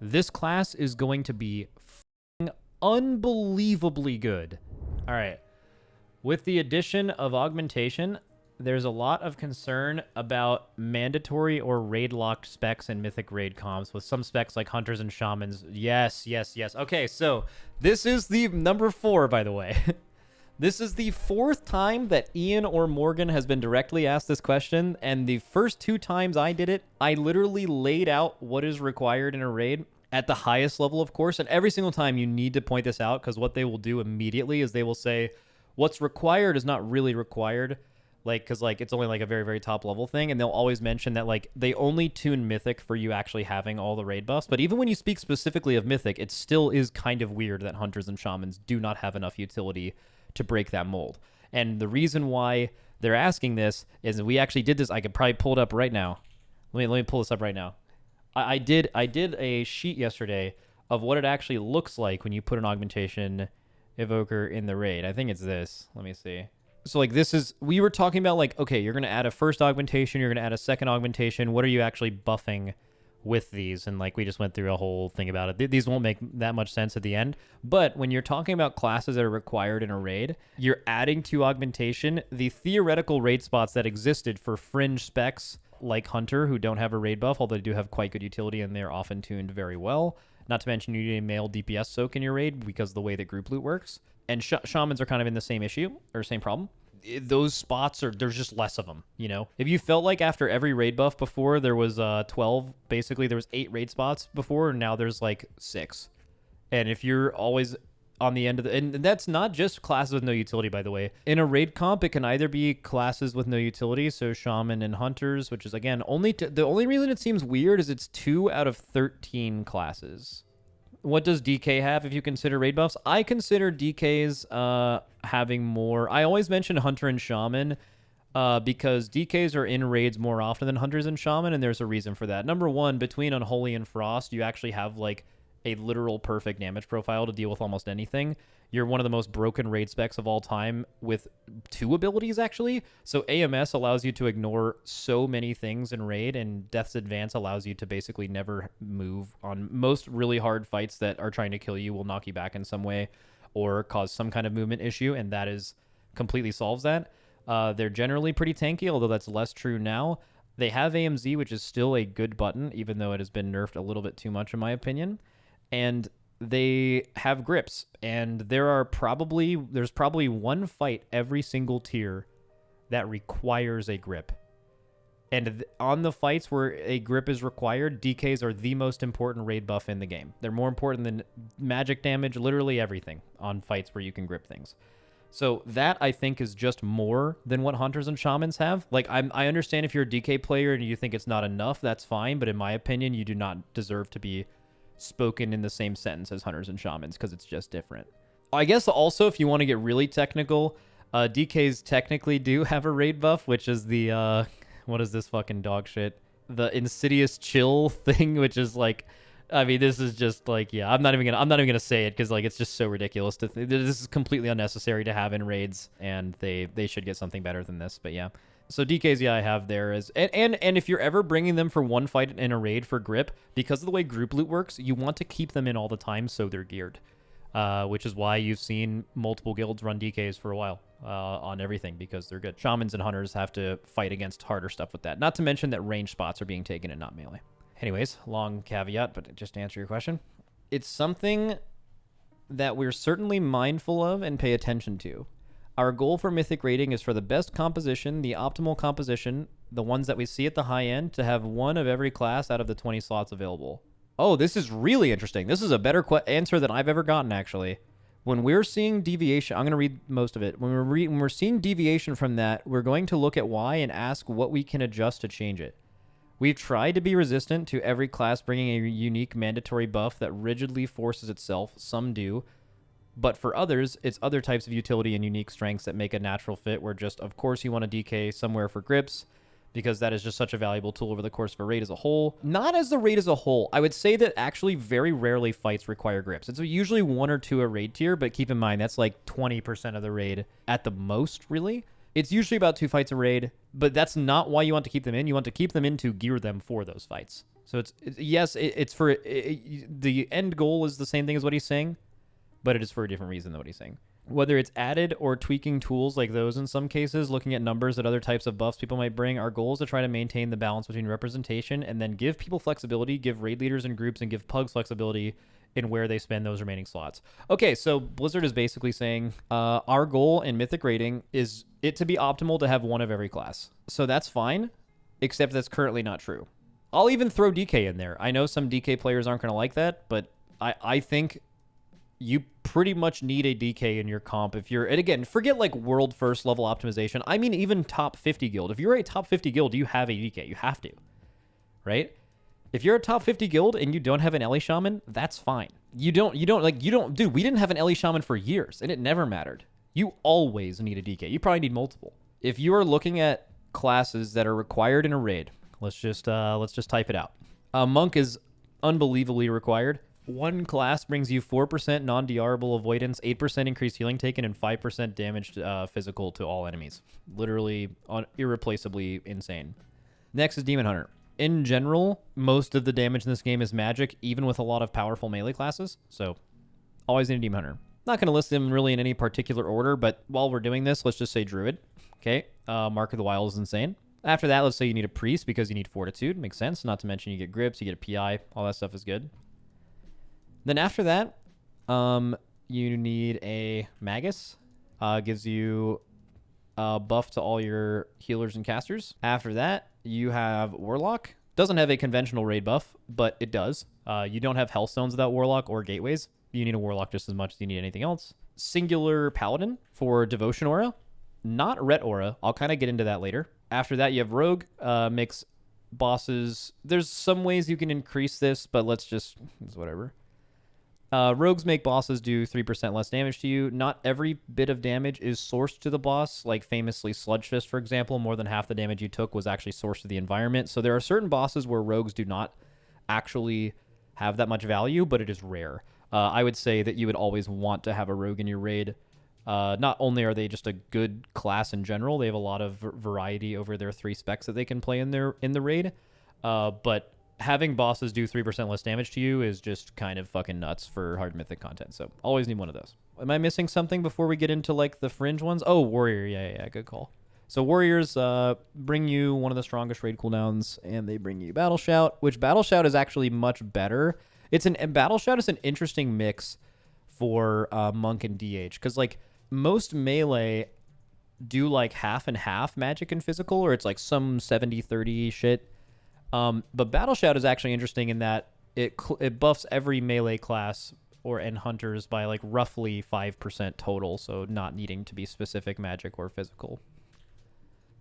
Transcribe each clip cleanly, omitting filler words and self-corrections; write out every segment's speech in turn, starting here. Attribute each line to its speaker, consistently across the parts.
Speaker 1: This class is going to be unbelievably good. All right. With the addition of Augmentation, there's a lot of concern about mandatory or raid-locked specs in Mythic raid comps, with some specs like Hunters and Shamans. Yes, yes, yes. Okay, so this is the number 4, by the way. This is the 4th time that Ian or Morgan has been directly asked this question, and the first 2 times I did it, I literally laid out what is required in a raid at the highest level, of course, and every single time you need to point this out, because what they will do immediately is they will say, what's required is not really required, like, because, like, it's only, like, a very, very top level thing, and they'll always mention that, like, they only tune Mythic for you actually having all the raid buffs, but even when you speak specifically of Mythic, it still is kind of weird that Hunters and Shamans do not have enough utility to break that mold. And the reason why they're asking this is we actually did this. I could probably pull it up right now. Let me pull this up right now. I did a sheet yesterday of what it actually looks like when you put an Augmentation Evoker in the raid. I think it's this. Let me see. So, like, this is, we were talking about, like, okay, you're going to add a first Augmentation, you're going to add a second Augmentation. What are you actually buffing with these? And, like, we just went through a whole thing about it. These won't make that much sense at the end, but when you're talking about classes that are required in a raid, you're adding to Augmentation the theoretical raid spots that existed for fringe specs like Hunter, who don't have a raid buff, although they do have quite good utility and they're often tuned very well. Not to mention you need a male DPS soak in your raid because of the way that group loot works. And Shamans are kind of in the same issue or same problem. Those spots are, there's just less of them, you know? If you felt like after every raid buff before there was 12, basically there was 8 raid spots before, and now there's like 6. And if you're always on the end of the, and that's not just classes with no utility, by the way. In a raid comp, it can either be classes with no utility, so Shaman and Hunters, which is, again, the only reason it seems weird is it's 2 out of 13 classes. What does DK have if you consider raid buffs? I consider DKs having more. I always mention Hunter and Shaman because DKs are in raids more often than Hunters and Shaman, and there's a reason for that. Number one, between Unholy and Frost, you actually have, like, a literal perfect damage profile to deal with almost anything. You're one of the most broken raid specs of all time with 2 abilities, actually. So AMS allows you to ignore so many things in raid, and Death's Advance allows you to basically never move on most really hard fights that are trying to kill you, will knock you back in some way or cause some kind of movement issue, and that is completely solves that. They're generally pretty tanky, although that's less true now. They have AMZ, which is still a good button, even though it has been nerfed a little bit too much, in my opinion. And they have grips, and there's probably one fight every single tier that requires a grip. And on the fights where a grip is required, DKs are the most important raid buff in the game. They're more important than magic damage, literally everything on fights where you can grip things. So that, I think, is just more than what Hunters and Shamans have. Like, I understand if you're a DK player and you think it's not enough, that's fine, but in my opinion, you do not deserve to be spoken in the same sentence as Hunters and Shamans, because it's just different. I guess also, if you want to get really technical, DKs technically do have a raid buff, which is the what is this fucking dog shit? The Insidious Chill thing, which is like, I mean, this is just like, yeah, I'm not even gonna say it because, like, it's just so ridiculous to this is completely unnecessary to have in raids, and they should get something better than this. But yeah. So DKs, yeah, I have there as, and if you're ever bringing them for one fight in a raid for grip, because of the way group loot works, you want to keep them in all the time so they're geared, which is why you've seen multiple guilds run DKs for a while on everything, because they're good. Shamans and Hunters have to fight against harder stuff with that. Not to mention that range spots are being taken and not melee. Anyways, long caveat, but just to answer your question, it's something that we're certainly mindful of and pay attention to. Our goal for Mythic rating is for the best composition, the optimal composition, the ones that we see at the high end, to have one of every class out of the 20 slots available. Oh, this is really interesting. This is a better answer than I've ever gotten, actually. When we're seeing deviation, I'm going to read most of it. When we're seeing deviation from that, we're going to look at why and ask what we can adjust to change it. We've tried to be resistant to every class bringing a unique mandatory buff that rigidly forces itself. Some do. But for others, it's other types of utility and unique strengths that make a natural fit, where just, of course, you want to DK somewhere for grips, because that is just such a valuable tool over the course of a raid as a whole. Not as the raid as a whole. I would say that actually very rarely fights require grips. It's usually 1 or 2 a raid tier, but keep in mind, that's like 20% of the raid at the most, really. It's usually about 2 fights a raid, but that's not why you want to keep them in. You want to keep them in to gear them for those fights. So yes, it's for the end goal is the same thing as what he's saying, but it is for a different reason than what he's saying. Whether it's added or tweaking tools like those in some cases, looking at numbers that other types of buffs people might bring, our goal is to try to maintain the balance between representation and then give people flexibility, give raid leaders and groups, and give pugs flexibility in where they spend those remaining slots. Okay, so Blizzard is basically saying our goal in Mythic raiding is it to be optimal to have one of every class. So that's fine, except that's currently not true. I'll even throw DK in there. I know some DK players aren't going to like that, but I think you pretty much need a DK in your comp if you're, and again, forget like world first level optimization. I mean, even top 50 guild. If you're a top 50 guild, you have a DK. You have to, right? If you're a top 50 guild and you don't have an Ellie Shaman, that's fine. Dude, we didn't have an Ellie Shaman for years and it never mattered. You always need a DK. You probably need multiple. If you are looking at classes that are required in a raid, let's just type it out. Monk is unbelievably required. One class brings you 4% non-DRable avoidance, 8% increased healing taken, and 5% damage physical to all enemies. Literally irreplaceably insane. Next is Demon Hunter. In general, most of the damage in this game is magic, even with a lot of powerful melee classes. So, always need a Demon Hunter. Not going to list them really in any particular order, but while we're doing this, let's just say Druid. Okay, Mark of the Wild is insane. After that, let's say you need a Priest because you need Fortitude. Makes sense. Not to mention you get Grips, you get a PI. All that stuff is good. Then after that, you need a Magus. Gives you a buff to all your healers and casters. After that, you have Warlock. Doesn't have a conventional raid buff, but it does. You don't have Hellstones without Warlock or Gateways. You need a Warlock just as much as you need anything else. Singular Paladin for Devotion Aura. Not Ret Aura. I'll kind of get into that later. After that, you have Rogue. Makes bosses... There's some ways you can increase this, but it's whatever. Rogues make bosses do 3% less damage to you. Not every bit of damage is sourced to the boss. Like famously Sludge Fist, for example, more than half the damage you took was actually sourced to the environment. So there are certain bosses where rogues do not actually have that much value, but it is rare. I would say that you would always want to have a rogue in your raid. Not only are they just a good class in general, they have a lot of variety over their 3 specs that they can play in the raid. But having bosses do 3% less damage to you is just kind of fucking nuts for hard mythic content. So always need one of those. Am I missing something before we get into like the fringe ones? Oh, Warrior. Yeah. Good call. So Warriors bring you one of the strongest raid cooldowns, and they bring you Battle Shout, which Battle Shout is actually much better. Battle Shout is an interesting mix for Monk and DH, because like most melee do like half and half magic and physical, or it's like some 70-30 shit. But Battle Shout is actually interesting in that it buffs every melee class and hunters by like roughly 5% total, so not needing to be specific magic or physical.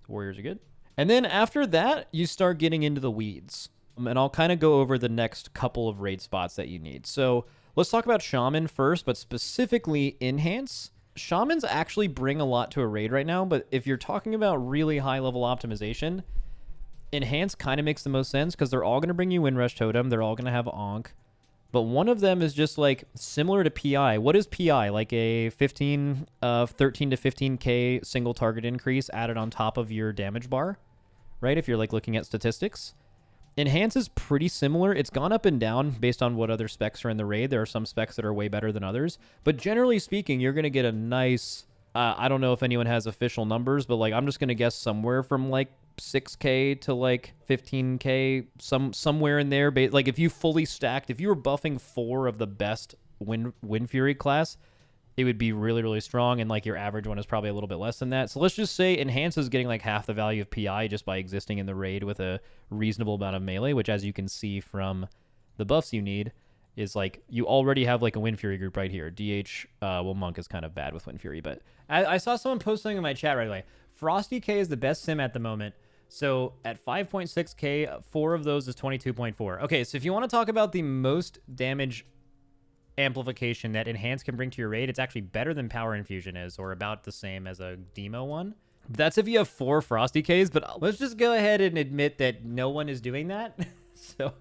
Speaker 1: Warriors are good. And then after that, you start getting into the weeds. And I'll kind of go over the next couple of raid spots that you need. So let's talk about Shaman first, but specifically Enhance. Shamans actually bring a lot to a raid right now, but if you're talking about really high-level optimization, Enhance kind of makes the most sense because they're all going to bring you Windrush Totem. They're all going to have Ankh. But one of them is just like similar to PI. What is PI? Like a 13 to 15k single target increase added on top of your damage bar, right? If you're like looking at statistics. Enhance is pretty similar. It's gone up and down based on what other specs are in the raid. There are some specs that are way better than others. But generally speaking, you're going to get a nice... I don't know if anyone has official numbers, but like I'm just going to guess somewhere from like 6k to like 15k, somewhere in there. Like if you fully stacked, if you were buffing 4 of the best Wind Fury class, it would be really, really strong, and like your average one is probably a little bit less than that. So let's just say Enhance is getting like half the value of PI just by existing in the raid with a reasonable amount of melee, which as you can see from the buffs you need is like you already have like a Wind Fury group right here. DH, Monk is kind of bad with Wind Fury, but I saw someone post something in my chat right away. Frosty K is the best sim at the moment. So at 5.6k, 4 of those is 22.4. Okay, so if you want to talk about the most damage amplification that Enhance can bring to your raid, it's actually better than Power Infusion is, or about the same as a Demo one. That's if you have 4 Frosty Ks, but let's just go ahead and admit that no one is doing that. So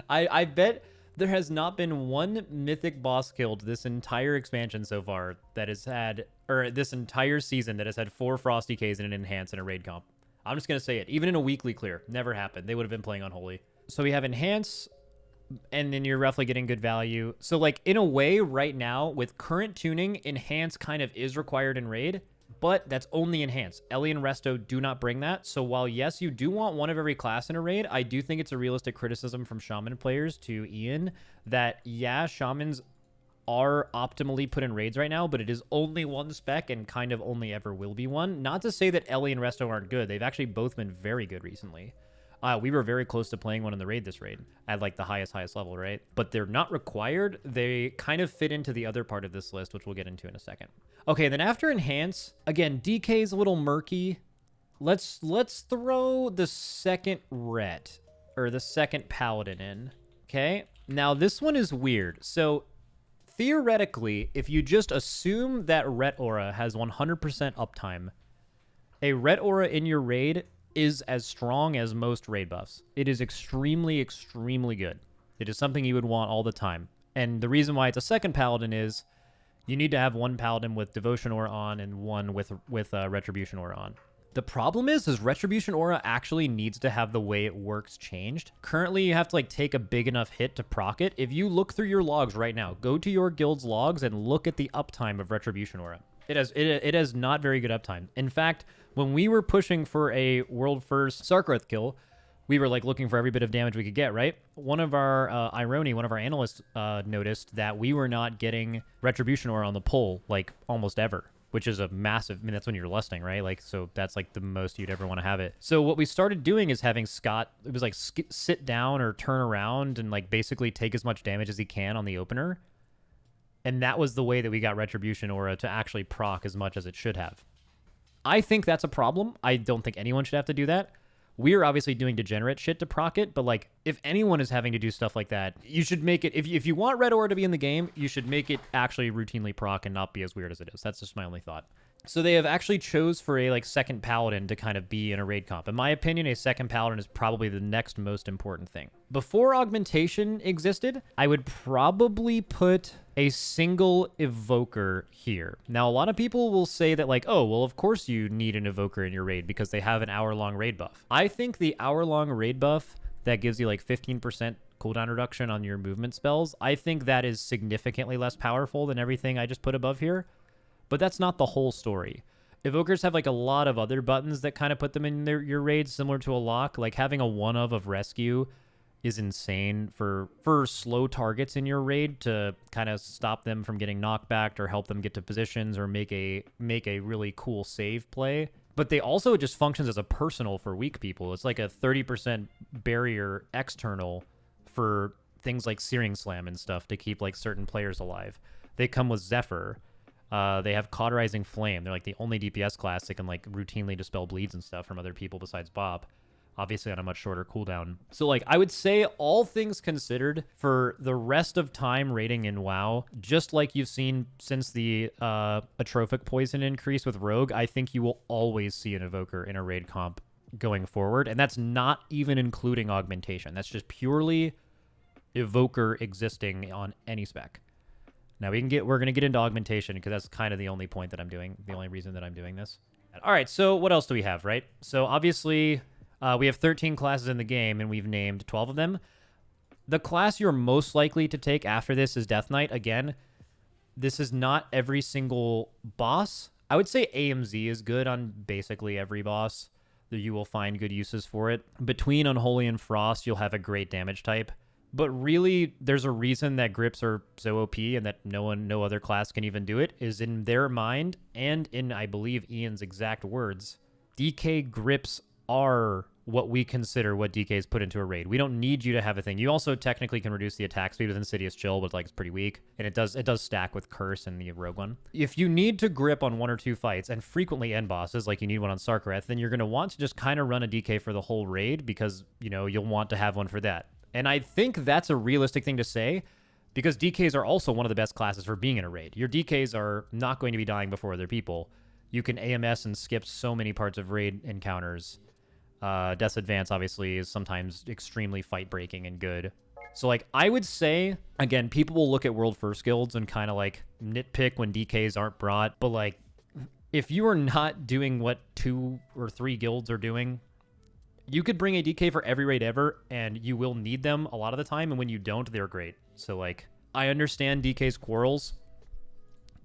Speaker 1: I bet there has not been one mythic boss killed this entire expansion so far that has had, or this entire season that has had 4 Frosty Ks in an Enhance in a raid comp. I'm just going to say it. Even in a weekly clear, never happened. They would have been playing Unholy. So we have Enhance, and then you're roughly getting good value. So like in a way right now with current tuning, Enhance kind of is required in raid, but that's only Enhance. Ellie and Resto do not bring that. So while yes, you do want one of every class in a raid, I do think it's a realistic criticism from Shaman players to Ian that yeah, Shamans are optimally put in raids right now, but it is only one spec and kind of only ever will be one. Not to say that Ellie and Resto aren't good. They've actually both been very good recently. We were very close to playing one in the raid this raid at like the highest level, right? But they're not required. They kind of fit into the other part of this list, which we'll get into in a second. Okay, then after Enhance, again, DK is a little murky. Let's throw the second Ret, or the second Paladin in, okay? Now, this one is weird. So, theoretically, if you just assume that Ret Aura has 100% uptime, a Ret Aura in your raid is as strong as most raid buffs. It is extremely, extremely good. It is something you would want all the time. And the reason why it's a second Paladin is you need to have one Paladin with Devotion Aura on and one with Retribution Aura on. The problem is Retribution Aura actually needs to have the way it works changed. Currently, you have to like take a big enough hit to proc it. If you look through your logs right now, go to your guild's logs and look at the uptime of Retribution Aura. It has not very good uptime. In fact, when we were pushing for a world first Sarkareth kill, we were like looking for every bit of damage we could get, right? One of our Ironi, one of our analysts noticed that we were not getting Retribution Aura on the pull like almost ever, which is a massive, I mean, that's when you're lusting, right? Like, so that's like the most you'd ever want to have it. So what we started doing is having Scott, it was like sit down or turn around and like basically take as much damage as he can on the opener. And that was the way that we got Retribution Aura to actually proc as much as it should have. I think that's a problem. I don't think anyone should have to do that. We're obviously doing degenerate shit to proc it, but like if anyone is having to do stuff like that, you should make it, if you want Red Aura to be in the game, you should make it actually routinely proc and not be as weird as it is. That's just my only thought. So they have actually chose for a like second Paladin to kind of be in a raid comp. In my opinion, a second Paladin is probably the next most important thing. Before Augmentation existed, I would probably put a single Evoker here. Now, a lot of people will say that like, oh, well, of course you need an Evoker in your raid because they have an hour-long raid buff. I think the hour-long raid buff that gives you like 15% cooldown reduction on your movement spells, I think that is significantly less powerful than everything I just put above here. But that's not the whole story. Evokers have like a lot of other buttons that kind of put them in your raids, similar to a lock. Like having a one-of rescue is insane for slow targets in your raid to kind of stop them from getting knocked back or help them get to positions or make a really cool save play. But they also just functions as a personal for weak people. It's like a 30% barrier external for things like Searing Slam and stuff to keep like certain players alive. They come with Zephyr. They have Cauterizing Flame. They're like the only DPS class that can like routinely dispel bleeds and stuff from other people besides Bob. Obviously on a much shorter cooldown. So like I would say all things considered for the rest of time raiding in WoW, just like you've seen since the Atrophic Poison increase with Rogue, I think you will always see an Evoker in a raid comp going forward. And that's not even including Augmentation. That's just purely Evoker existing on any spec. Now we're going to get into Augmentation because that's kind of the only point that I'm doing, the only reason that I'm doing this. All right, so what else do we have, right? So obviously we have 13 classes in the game and we've named 12 of them. The class you're most likely to take after this is Death Knight. Again, this is not every single boss. I would say AMZ is good on basically every boss. You will find good uses for it. Between Unholy and Frost, you'll have a great damage type. But really, there's a reason that grips are so OP and that no other class can even do it, is in their mind, and in, I believe, Ian's exact words, DK grips are what we consider what DK is put into a raid. We don't need you to have a thing. You also technically can reduce the attack speed with Insidious Chill, but like it's pretty weak. And it does stack with Curse and the Rogue one. If you need to grip on one or two fights, and frequently end bosses, like you need one on Sarkareth, then you're going to want to just kind of run a DK for the whole raid because, you know, you'll want to have one for that. And I think that's a realistic thing to say because DKs are also one of the best classes for being in a raid. Your DKs are not going to be dying before other people. You can AMS and skip so many parts of raid encounters. Death's Advance, obviously, is sometimes extremely fight-breaking and good. So, like, I would say, again, people will look at World First guilds and kind of, like, nitpick when DKs aren't brought. But, like, if you are not doing what 2 or 3 guilds are doing, You could bring a DK for every raid ever, and you will need them a lot of the time, and when you don't, they're great. So, like, I understand DK's quarrels,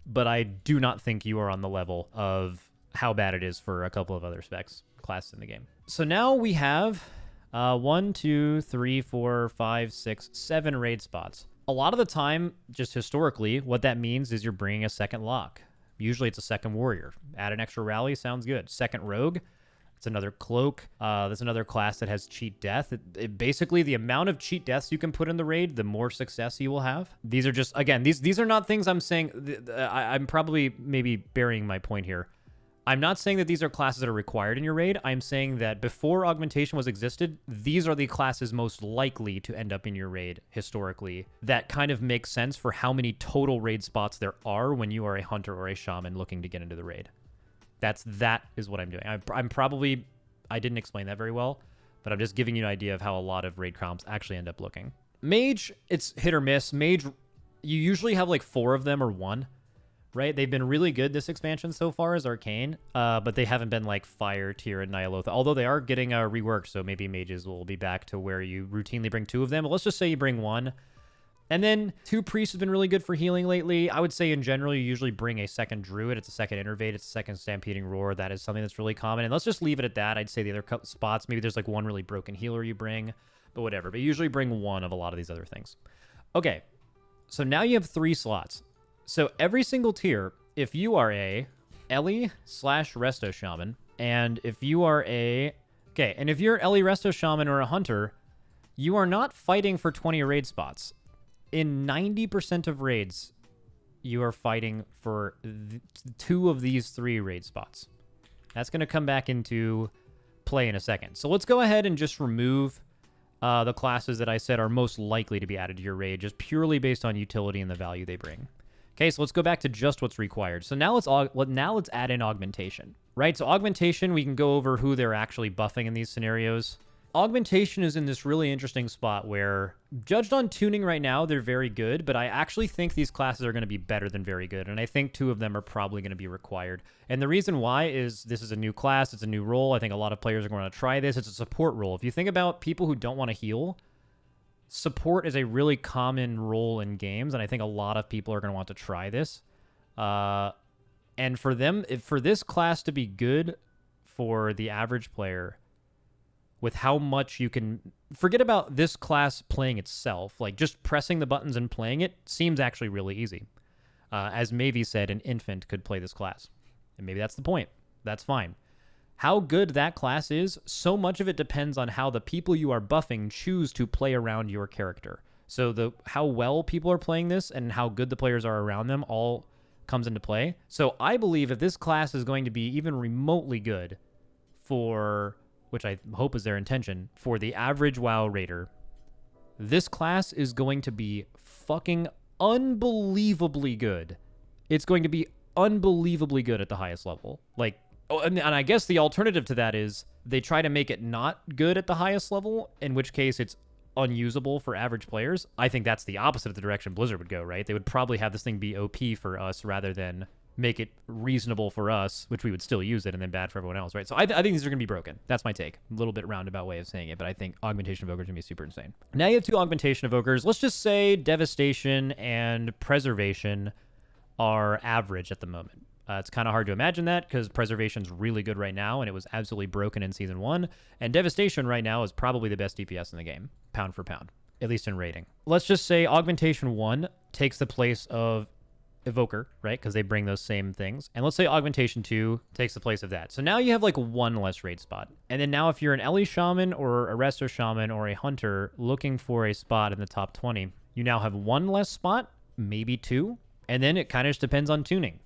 Speaker 1: but I do not think you are on the level of how bad it is for a couple of other specs classes in the game. So now we have 1, 2, 3, 4, 5, 6, 7 raid spots. A lot of the time, just historically, what that means is you're bringing a second lock. Usually it's a second warrior. Add an extra rally, sounds good. Second rogue, it's another cloak. That's another class that has cheat death. Basically, the amount of cheat deaths you can put in the raid, the more success you will have. These are just, again, these are not things I'm saying. I'm probably maybe burying my point here. I'm not saying that these are classes that are required in your raid. I'm saying that before Augmentation was existed, these are the classes most likely to end up in your raid historically. That kind of makes sense for how many total raid spots there are when you are a hunter or a shaman looking to get into the raid. That is what I'm doing. I'm probably, I didn't explain that very well, but I'm just giving you an idea of how a lot of raid comps actually end up looking. Mage, it's hit or miss. Mage, you usually have like 4 of them or 1. Right? They've been really good this expansion so far as Arcane, but they haven't been like Fire, Tier, and Nyalotha, although they are getting reworked, so maybe mages will be back to where you routinely bring 2 of them. But let's just say you bring 1. And then 2 priests have been really good for healing lately. I would say in general, you usually bring a second druid. It's a second innervate. It's a second stampeding roar. That is something that's really common. And let's just leave it at that. I'd say the other spots, maybe there's like 1 really broken healer you bring, but whatever. But you usually bring 1 of a lot of these other things. Okay, so now you have 3 slots. So every single tier, if you are a Ellie/Resto Shaman, and if you are a... Okay, and if you're Ellie, Resto Shaman, or a hunter, you are not fighting for 20 raid spots. In 90% of raids, you are fighting for 2 of these 3 raid spots. That's going to come back into play in a second. So let's go ahead and just remove the classes that I said are most likely to be added to your raid, just purely based on utility and the value they bring. Okay, so let's go back to just what's required. So now let's add in Augmentation, right? So Augmentation, we can go over who they're actually buffing in these scenarios. Augmentation is in this really interesting spot where, judged on tuning right now, they're very good, but I actually think these classes are going to be better than very good, and I think 2 of them are probably going to be required. And the reason why is this is a new class, it's a new role. I think a lot of players are going to try this. It's a support role. If you think about people who don't want to heal, support is a really common role in games, and I think a lot of people are going to want to try this. And for them, for this class to be good for the average player, with how much you can... Forget about this class playing itself. Like, just pressing the buttons and playing it seems actually really easy. As Mavi said, an infant could play this class. And maybe that's the point. That's fine. How good that class is, so much of it depends on how the people you are buffing choose to play around your character. So how well people are playing this and how good the players are around them all comes into play. So I believe if this class is going to be even remotely good for, which I hope is their intention, for the average WoW raider, this class is going to be fucking unbelievably good. It's going to be unbelievably good at the highest level. Like, oh, and I guess the alternative to that is they try to make it not good at the highest level, in which case it's unusable for average players. I think that's the opposite of the direction Blizzard would go, right? They would probably have this thing be OP for us rather than make it reasonable for us, which we would still use it, and then bad for everyone else, right? So I think these are going to be broken. That's my take. A little bit roundabout way of saying it, but I think Augmentation Evokers are going to be super insane. Now you have 2 Augmentation Evokers. Let's just say Devastation and Preservation are average at the moment. It's kind of hard to imagine that because Preservation's really good right now, and it was absolutely broken in Season 1. And Devastation right now is probably the best DPS in the game, pound for pound, at least in rating. Let's just say Augmentation 1 takes the place of Evoker, right? Because they bring those same things. And let's say Augmentation 2 takes the place of that. So now you have like 1 less raid spot. And then now if you're an Ellie Shaman or a Resto Shaman or a Hunter looking for a spot in the top 20, you now have 1 less spot, maybe 2. And then it kind of just depends on tuning.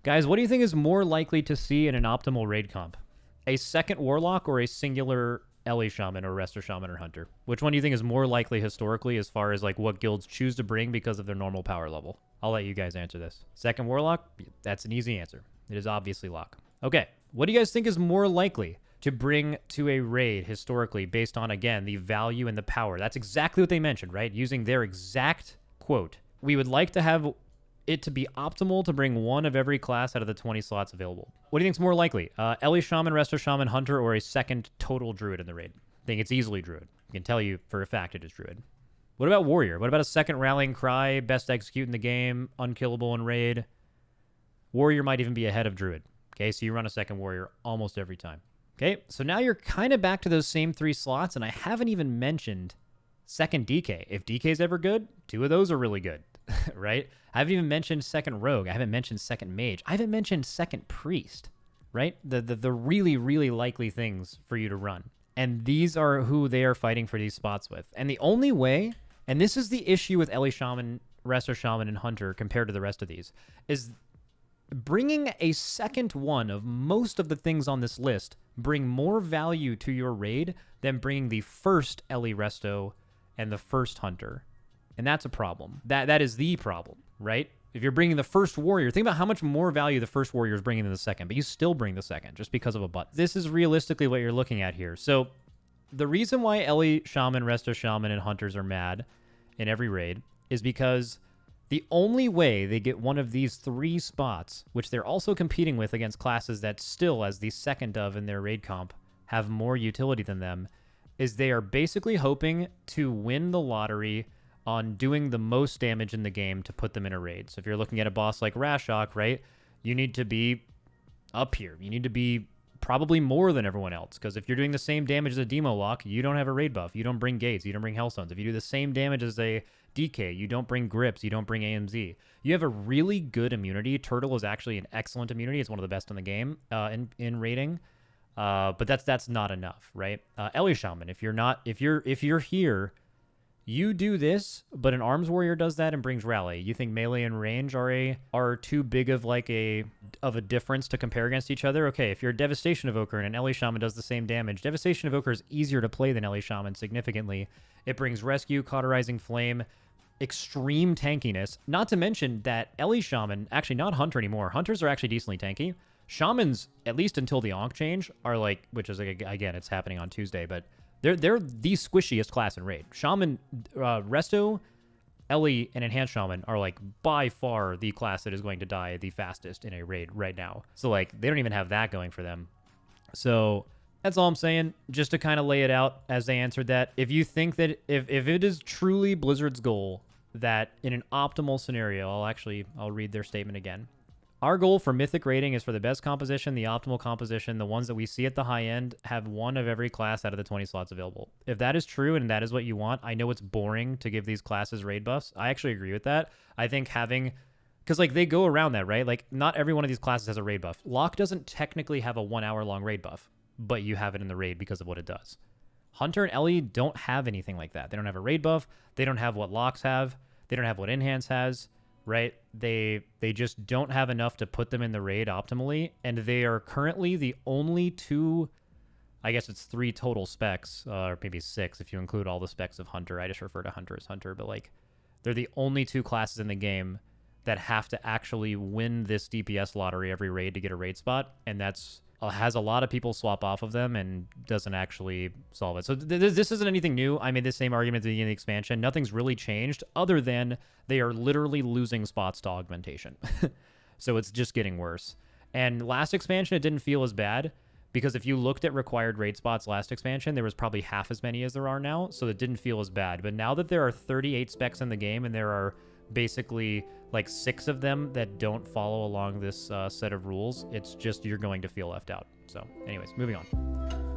Speaker 1: Guys, what do you think is more likely to see in an optimal raid comp? A second Warlock or a singular Ellie Shaman or Resto Shaman or Hunter? Which one do you think is more likely historically as far as like what guilds choose to bring because of their normal power level? I'll let you guys answer this. Second Warlock? That's an easy answer. It is obviously Lock. Okay, what do you guys think is more likely to bring to a raid historically based on, again, the value and the power? That's exactly what they mentioned, right? Using their exact quote. We would like to have it to be optimal to bring one of every class out of the 20 slots available. What do you think's more likely? Ellie Shaman, Resto Shaman, Hunter, or a second total Druid in the raid? I think it's easily Druid. I can tell you for a fact it is Druid. What about Warrior? What about a second Rallying Cry, best execute in the game, unkillable in raid? Warrior might even be ahead of Druid. Okay, so you run a second Warrior almost every time. Okay, so now you're kind of back to those same 3 slots, and I haven't even mentioned second DK. If DK's ever good, 2 of those are really good, right? I haven't even mentioned second Rogue. I haven't mentioned second Mage. I haven't mentioned second Priest, right? The really, really likely things for you to run. And these are who they are fighting for these spots with. And the only way, and this is the issue with Ellie Shaman, Resto Shaman, and Hunter compared to the rest of these, is bringing a second one of most of the things on this list bring more value to your raid than bringing the first Ellie Resto and the first Hunter. And that's a problem. That is the problem, right? If you're bringing the first Warrior, think about how much more value the first Warrior is bringing than the second, but you still bring the second just because of a button. This is realistically what you're looking at here. So the reason why Ellie Shaman, Resto Shaman, and Hunters are mad in every raid is because the only way they get one of these 3 spots, which they're also competing with against classes that still, as the second of in their raid comp, have more utility than them, is they are basically hoping to win the lottery on doing the most damage in the game to put them in a raid. So if you're looking at a boss like Rashok, right, you need to be up here. You need to be probably more than everyone else, because if you're doing the same damage as a Demo Lock, you don't have a raid buff. You don't bring Gates. You don't bring Hellstones. If you do the same damage as a DK, you don't bring Grips. You don't bring AMZ. You have a really good immunity. Turtle is actually an excellent immunity. It's one of the best in the game in raiding. But that's not enough, right? Ellie Shaman, if you're here, you do this, but an Arms Warrior does that and brings Rally. You think melee and range are too big of a difference to compare against each other? Okay, if you're a Devastation Evoker and an Ellie Shaman does the same damage, Devastation Evoker is easier to play than Ellie Shaman significantly. It brings Rescue, Cauterizing Flame, extreme tankiness. Not to mention that Ellie Shaman, actually not Hunter anymore. Hunters are actually decently tanky. Shamans, at least until the Ankh change, are like, which is, again, it's happening on Tuesday, but they're the squishiest class in raid. Shaman, Resto, Ellie, and Enhanced Shaman are like by far the class that is going to die the fastest in a raid right now. So like they don't even have that going for them. So that's all I'm saying. Just to kind of lay it out as they answered that. If you think that if it is truly Blizzard's goal that in an optimal scenario, I'll read their statement again. Our goal for Mythic rating is for the best composition, the optimal composition, the ones that we see at the high end, have one of every class out of the 20 slots available. If that is true and that is what you want, I know it's boring to give these classes raid buffs. I actually agree with that. I think because like they go around that, right? Like not every one of these classes has a raid buff. Locke doesn't technically have a 1 hour long raid buff, but you have it in the raid because of what it does. Hunter and Ellie don't have anything like that. They don't have a raid buff. They don't have what Locks have. They don't have what Enhance has. Right? They just don't have enough to put them in the raid optimally, and they are currently the only 2, I guess it's 3 total specs, or maybe 6 if you include all the specs of Hunter. I just refer to Hunter as Hunter, but like they're the only 2 classes in the game that have to actually win this DPS lottery every raid to get a raid spot, and that's has a lot of people swap off of them and doesn't actually solve it. So this isn't anything new. I made the same argument at the beginning of the expansion. Nothing's really changed other than they are literally losing spots to augmentation. So it's just getting worse. And last expansion, it didn't feel as bad because if you looked at required raid spots last expansion, there was probably half as many as there are now. So it didn't feel as bad. But now that there are 38 specs in the game and there are basically like 6 of them that don't follow along this set of rules, it's just you're going to feel left out. So anyways, moving on.